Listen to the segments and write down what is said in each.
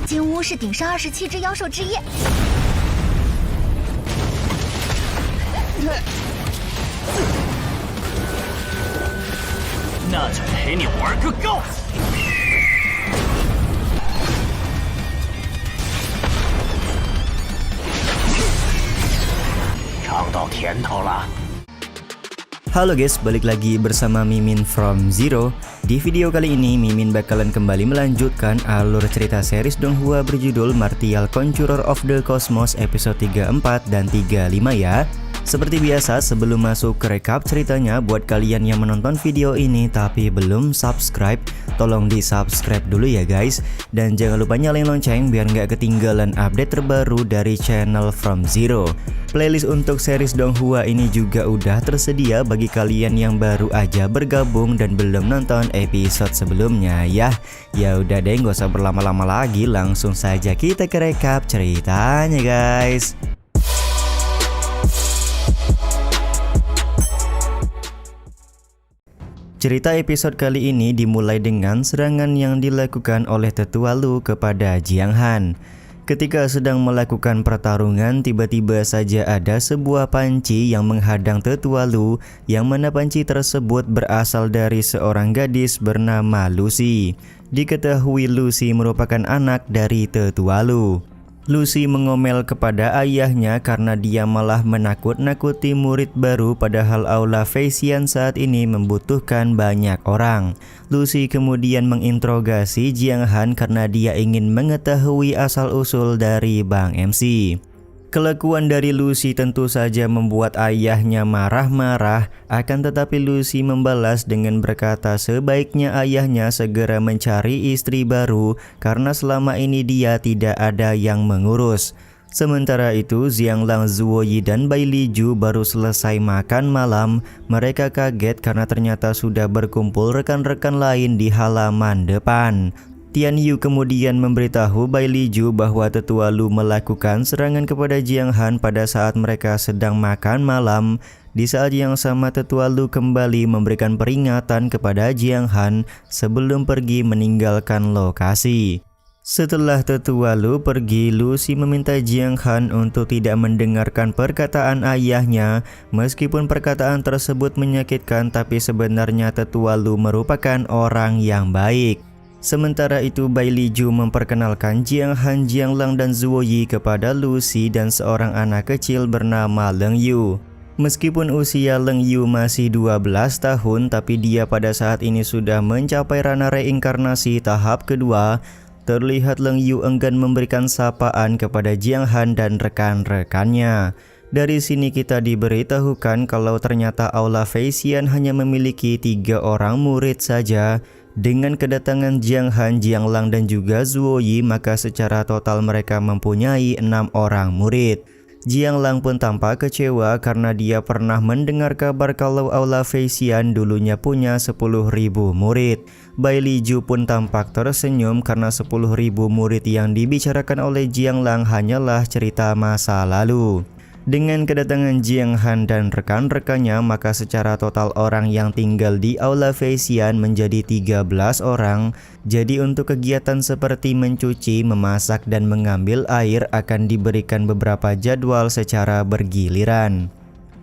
金乌是顶上27只妖兽之一。那就陪你玩个够！尝到甜头了。Halo guys, balik lagi bersama Mimin from Zero. Di video kali ini Mimin bakalan kembali melanjutkan alur cerita series Donghua berjudul Martial Conjurer of the Cosmos episode 34 dan 35 ya. Seperti biasa, sebelum masuk ke recap ceritanya, buat kalian yang menonton video ini tapi belum subscribe, tolong di subscribe dulu ya guys. Dan jangan lupa nyalain lonceng biar nggak ketinggalan update terbaru dari channel From Zero. Playlist untuk series Donghua ini juga udah tersedia bagi kalian yang baru aja bergabung dan belum nonton episode sebelumnya ya. Ya udah deh, nggak usah berlama-lama lagi, langsung saja kita ke recap ceritanya guys. Cerita episode kali ini dimulai dengan serangan yang dilakukan oleh Tetua Lu kepada Jiang Han. Ketika sedang melakukan pertarungan, tiba-tiba saja ada sebuah panci yang menghadang Tetua Lu, yang mana panci tersebut berasal dari seorang gadis bernama Lucy. Diketahui Lucy merupakan anak dari Tetua Lu. Lucy mengomel kepada ayahnya karena dia malah menakut-nakuti murid baru, padahal aula Feisian saat ini membutuhkan banyak orang. Lucy kemudian menginterogasi Jiang Han karena dia ingin mengetahui asal-usul dari Bang MC. Kelakuan dari Lucy tentu saja membuat ayahnya marah-marah, akan tetapi Lucy membalas dengan berkata sebaiknya ayahnya segera mencari istri baru karena selama ini dia tidak ada yang mengurus. Sementara itu, Xianglang, Zuoyi, dan Bai Liju baru selesai makan malam. Mereka kaget karena ternyata sudah berkumpul rekan-rekan lain di halaman depan. Tian Yu kemudian memberitahu Bai Liju bahwa Tetua Lu melakukan serangan kepada Jiang Han pada saat mereka sedang makan malam. Di saat yang sama, Tetua Lu kembali memberikan peringatan kepada Jiang Han sebelum pergi meninggalkan lokasi. Setelah Tetua Lu pergi, Lucy meminta Jiang Han untuk tidak mendengarkan perkataan ayahnya. Meskipun perkataan tersebut menyakitkan, tapi sebenarnya Tetua Lu merupakan orang yang baik. Sementara itu, Bai Liju memperkenalkan Jiang Han, Xianglang, dan Zuoyi kepada Lucy dan seorang anak kecil bernama Leng Yu. Meskipun usia Leng Yu masih 12 tahun, tapi dia pada saat ini sudah mencapai ranah reinkarnasi tahap kedua. Terlihat Leng Yu enggan memberikan sapaan kepada Jiang Han dan rekan-rekannya. Dari sini kita diberitahukan kalau ternyata aula Feisian hanya memiliki 3 orang murid saja. Dengan kedatangan Jiang Han, Xianglang, dan juga Zuoyi, maka secara total mereka mempunyai 6 orang murid. Xianglang pun tampak kecewa karena dia pernah mendengar kabar kalau aula Feisian dulunya punya 10.000 murid. Bai Liju pun tampak tersenyum karena 10.000 murid yang dibicarakan oleh Xianglang hanyalah cerita masa lalu. Dengan kedatangan Jiang Han dan rekan-rekannya, maka secara total orang yang tinggal di aula Feisian menjadi 13 orang. Jadi untuk kegiatan seperti mencuci, memasak, dan mengambil air akan diberikan beberapa jadwal secara bergiliran.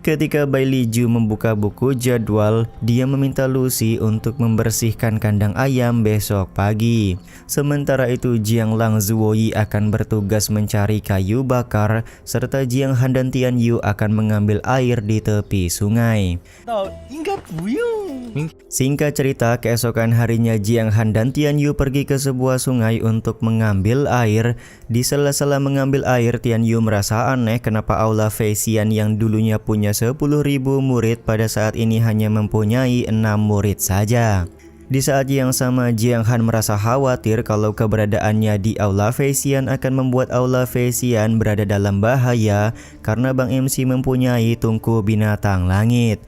Ketika Bai Liju membuka buku jadwal, dia meminta Lucy untuk membersihkan kandang ayam besok pagi. Sementara itu, Xianglang, Zuoyi akan bertugas mencari kayu bakar, serta Jiang Han dan Tian Yu akan mengambil air di tepi sungai. Singkat cerita, keesokan harinya Jiang Han dan Tian Yu pergi ke sebuah sungai untuk mengambil air. Di sela-sela mengambil air, Tian Yu merasa aneh kenapa aula Feisian yang dulunya punya 10.000 murid pada saat ini hanya mempunyai 6 murid saja. Di saat yang sama, Jiang Han merasa khawatir kalau keberadaannya di aula Feisian akan membuat aula Feisian berada dalam bahaya karena Bang MC mempunyai tungku binatang langit.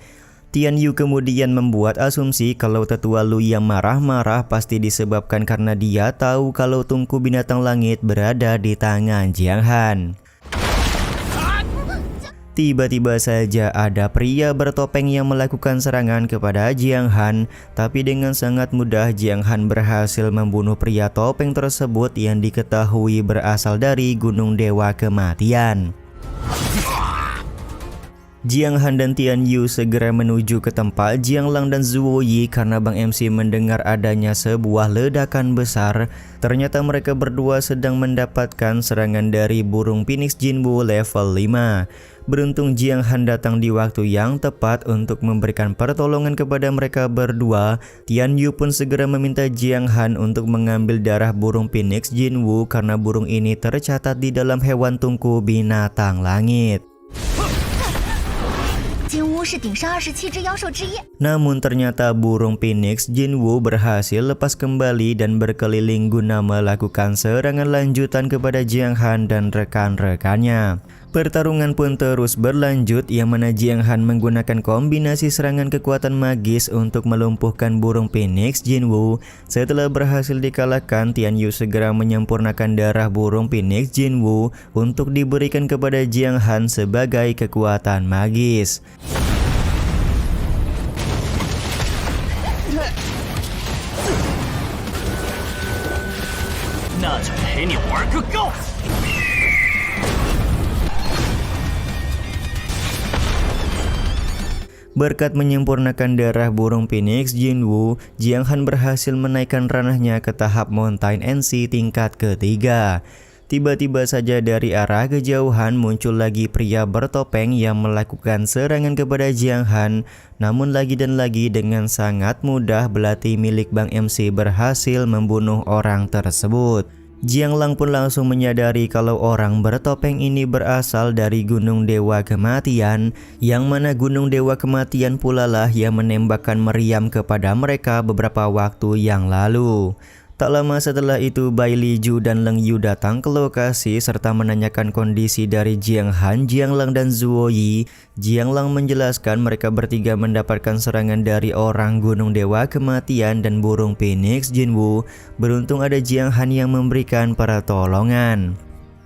Tian Yu kemudian membuat asumsi kalau Tetua Lu yang marah-marah pasti disebabkan karena dia tahu kalau tungku binatang langit berada di tangan Jiang Han. Tiba-tiba saja ada pria bertopeng yang melakukan serangan kepada Jiang Han, tapi dengan sangat mudah Jiang Han berhasil membunuh pria topeng tersebut yang diketahui berasal dari Gunung Dewa Kematian. Jiang Han dan Tian Yu segera menuju ke tempat Jiang Lang dan Zuo Yi karena Bang MC mendengar adanya sebuah ledakan besar. Ternyata mereka berdua sedang mendapatkan serangan dari burung Phoenix Jinwu level 5. Beruntung Jiang Han datang di waktu yang tepat untuk memberikan pertolongan kepada mereka berdua. Tian Yu pun segera meminta Jiang Han untuk mengambil darah burung Phoenix Jinwu karena burung ini tercatat di dalam hewan tungku binatang langit. Namun ternyata burung Phoenix Jinwu berhasil lepas kembali dan berkeliling guna melakukan serangan lanjutan kepada Jiang Han dan rekan-rekannya. Pertarungan pun terus berlanjut yang mana Jiang Han menggunakan kombinasi serangan kekuatan magis untuk melumpuhkan burung Phoenix Jinwu. Setelah berhasil dikalahkan, Tian Yu segera menyempurnakan darah burung Phoenix Jinwu untuk diberikan kepada Jiang Han sebagai kekuatan magis. Berkat menyempurnakan darah burung Phoenix Jinwu, Jiang Han berhasil menaikkan ranahnya ke tahap Mountain NC tingkat ketiga. Tiba-tiba saja dari arah kejauhan muncul lagi pria bertopeng yang melakukan serangan kepada Jiang Han. Namun lagi dan lagi dengan sangat mudah belati milik Bang MC berhasil membunuh orang tersebut. Jiang Lang pun langsung menyadari kalau orang bertopeng ini berasal dari Gunung Dewa Kematian, yang mana Gunung Dewa Kematian pula lah yang menembakkan meriam kepada mereka beberapa waktu yang lalu. Tak lama setelah itu, Bai Li Ju dan Leng Yu datang ke lokasi serta menanyakan kondisi dari Jiang Han, Jiang Lang dan Zuo Yi. Jiang Lang menjelaskan mereka bertiga mendapatkan serangan dari orang Gunung Dewa Kematian dan burung Phoenix Jinwu. Beruntung ada Jiang Han yang memberikan pertolongan.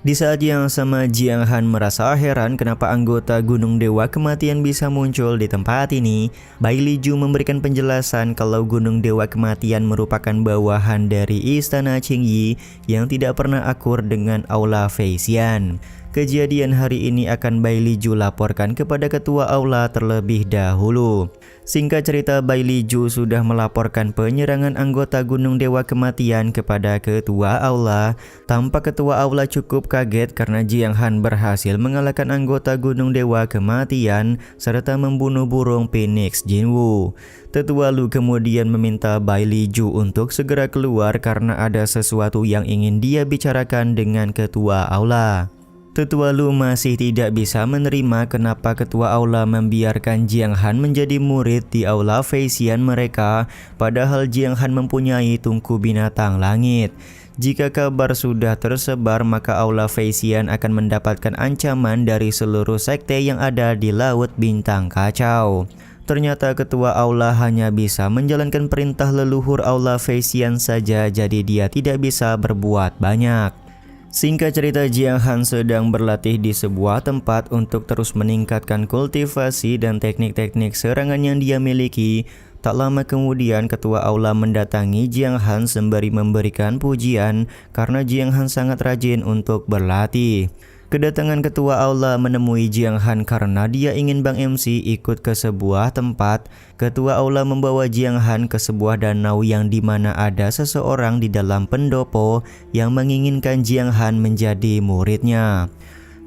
Di saat yang sama, Jiang Han merasa heran kenapa anggota Gunung Dewa Kematian bisa muncul di tempat ini. Bai Li Ju memberikan penjelasan kalau Gunung Dewa Kematian merupakan bawahan dari Istana Qingyi yang tidak pernah akur dengan Aula Fei Xian. Kejadian hari ini akan Bai Li Ju laporkan kepada ketua aula terlebih dahulu. Singkat cerita, Bai Li Ju sudah melaporkan penyerangan anggota Gunung Dewa Kematian kepada ketua aula. Tampak ketua aula cukup kaget karena Jiang Han berhasil mengalahkan anggota Gunung Dewa Kematian serta membunuh burung Phoenix Jinwu. Tetua Lu kemudian meminta Bai Li Ju untuk segera keluar karena ada sesuatu yang ingin dia bicarakan dengan ketua aula. Tetua Lu masih tidak bisa menerima kenapa ketua aula membiarkan Jiang Han menjadi murid di aula Fei Xian mereka, padahal Jiang Han mempunyai tungku binatang langit. Jika kabar sudah tersebar, maka aula Fei Xian akan mendapatkan ancaman dari seluruh sekte yang ada di Laut Bintang Kacau. Ternyata ketua aula hanya bisa menjalankan perintah leluhur aula Fei Xian saja, jadi dia tidak bisa berbuat banyak. Singkat cerita, Jiang Han sedang berlatih di sebuah tempat untuk terus meningkatkan kultivasi dan teknik-teknik serangan yang dia miliki. Tak lama kemudian ketua aula mendatangi Jiang Han sembari memberikan pujian karena Jiang Han sangat rajin untuk berlatih. Kedatangan ketua aula menemui Jiang Han karena dia ingin Bang MC ikut ke sebuah tempat. Ketua aula membawa Jiang Han ke sebuah danau yang dimana ada seseorang di dalam pendopo yang menginginkan Jiang Han menjadi muridnya.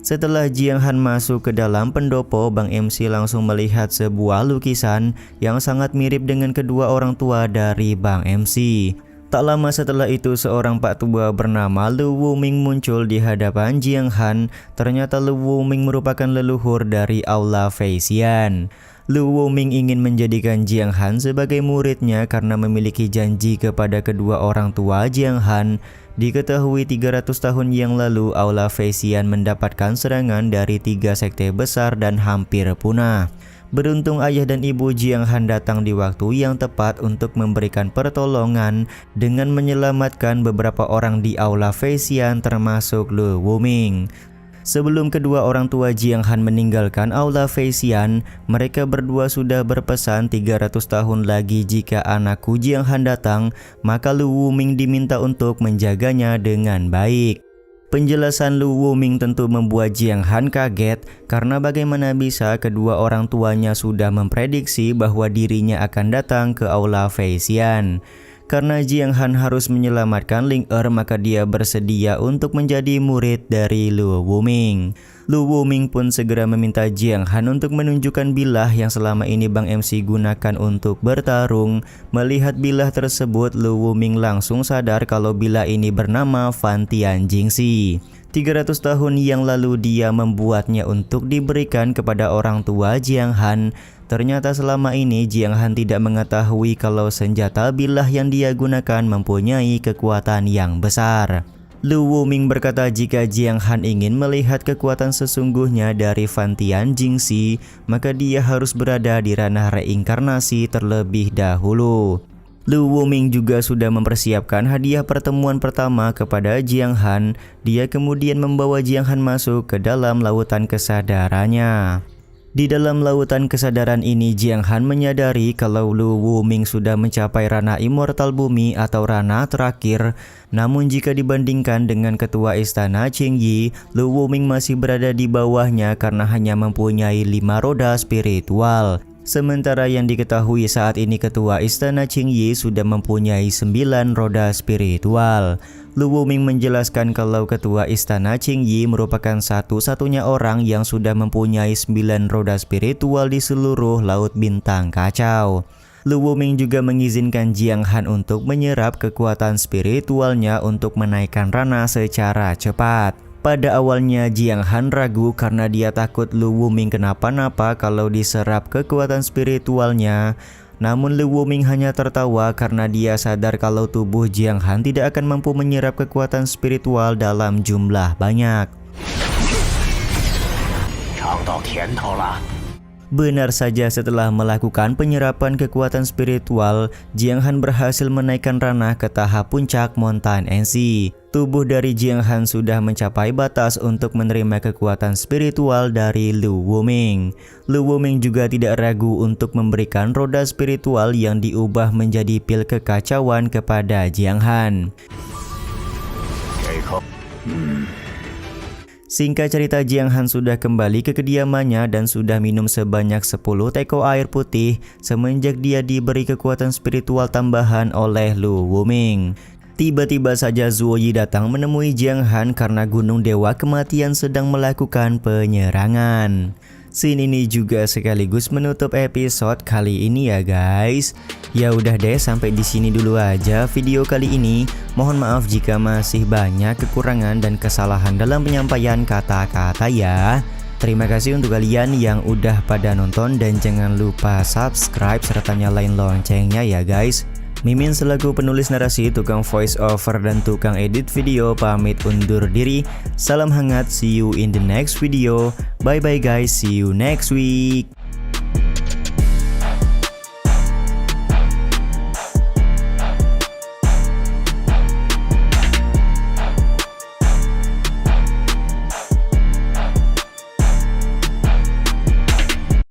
Setelah Jiang Han masuk ke dalam pendopo, Bang MC langsung melihat sebuah lukisan yang sangat mirip dengan kedua orang tua dari Bang MC. Tak lama setelah itu, seorang pak tua bernama Lu Wuming muncul di hadapan Jiang Han. Ternyata Lu Wuming merupakan leluhur dari aula Fei Xian. Lu Wuming ingin menjadikan Jiang Han sebagai muridnya karena memiliki janji kepada kedua orang tua Jiang Han. Diketahui 300 tahun yang lalu, aula Fei Xian mendapatkan serangan dari 3 sekte besar dan hampir punah. Beruntung ayah dan ibu Jiang Han datang di waktu yang tepat untuk memberikan pertolongan dengan menyelamatkan beberapa orang di aula Fei Xian termasuk Lu Wuming. Sebelum kedua orang tua Jiang Han meninggalkan aula Feixian, mereka berdua sudah berpesan 300 tahun lagi jika anakku Jiang Han datang, maka Lu Wuming diminta untuk menjaganya dengan baik. Penjelasan Lu Wuming tentu membuat Jiang Han kaget karena bagaimana bisa kedua orang tuanya sudah memprediksi bahwa dirinya akan datang ke aula Feixian. Karena Jiang Han harus menyelamatkan Ling Er, maka dia bersedia untuk menjadi murid dari Lu Wuming. Lu Wuming pun segera meminta Jiang Han untuk menunjukkan bilah yang selama ini Bang MC gunakan untuk bertarung. Melihat bilah tersebut, Lu Wuming langsung sadar kalau bilah ini bernama Fan Tian Jingxi. 300 tahun yang lalu dia membuatnya untuk diberikan kepada orang tua Jiang Han. Ternyata selama ini Jiang Han tidak mengetahui kalau senjata bilah yang dia gunakan mempunyai kekuatan yang besar. Lu Wuming berkata jika Jiang Han ingin melihat kekuatan sesungguhnya dari Fan Tian Jingxi, maka dia harus berada di ranah reinkarnasi terlebih dahulu. Lu Wuming juga sudah mempersiapkan hadiah pertemuan pertama kepada Jiang Han. Dia kemudian membawa Jiang Han masuk ke dalam lautan kesadarannya. Di dalam lautan kesadaran ini, Jiang Han menyadari kalau Lu Wuming sudah mencapai ranah immortal bumi atau ranah terakhir. Namun jika dibandingkan dengan ketua istana Qingyi, Lu Wuming masih berada di bawahnya karena hanya mempunyai 5 roda spiritual. Sementara yang diketahui saat ini ketua istana Qingyi sudah mempunyai 9 roda spiritual. Lu Wuming menjelaskan kalau ketua istana Qingyi merupakan satu-satunya orang yang sudah mempunyai 9 roda spiritual di seluruh Laut Bintang Kacau. Lu Wuming juga mengizinkan Jiang Han untuk menyerap kekuatan spiritualnya untuk menaikkan ranah secara cepat. Pada awalnya Jiang Han ragu karena dia takut Lu Wuming kenapa-napa kalau diserap kekuatan spiritualnya. Namun Lu Wuming hanya tertawa karena dia sadar kalau tubuh Jiang Han tidak akan mampu menyerap kekuatan spiritual dalam jumlah banyak. Benar saja, setelah melakukan penyerapan kekuatan spiritual, Jiang Han berhasil menaikkan ranah ke tahap puncak Mountain NC. Tubuh dari Jiang Han sudah mencapai batas untuk menerima kekuatan spiritual dari Lu Wuming. Lu Wuming juga tidak ragu untuk memberikan roda spiritual yang diubah menjadi pil kekacauan kepada Jiang Han. Singkat cerita, Jiang Han sudah kembali ke kediamannya dan sudah minum sebanyak 10 teko air putih semenjak dia diberi kekuatan spiritual tambahan oleh Lu Wuming. Tiba-tiba saja Zuo Yi datang menemui Jiang Han karena Gunung Dewa Kematian sedang melakukan penyerangan. Scene ini juga sekaligus menutup episode kali ini ya guys. Ya udah deh, sampai di sini dulu aja video kali ini. Mohon maaf jika masih banyak kekurangan dan kesalahan dalam penyampaian kata-kata ya. Terima kasih untuk kalian yang udah pada nonton dan jangan lupa subscribe serta nyalain loncengnya ya guys. Mimin selaku penulis narasi, tukang voice over dan tukang edit video pamit undur diri. Salam hangat, see you in the next video. Bye bye guys, see you next week.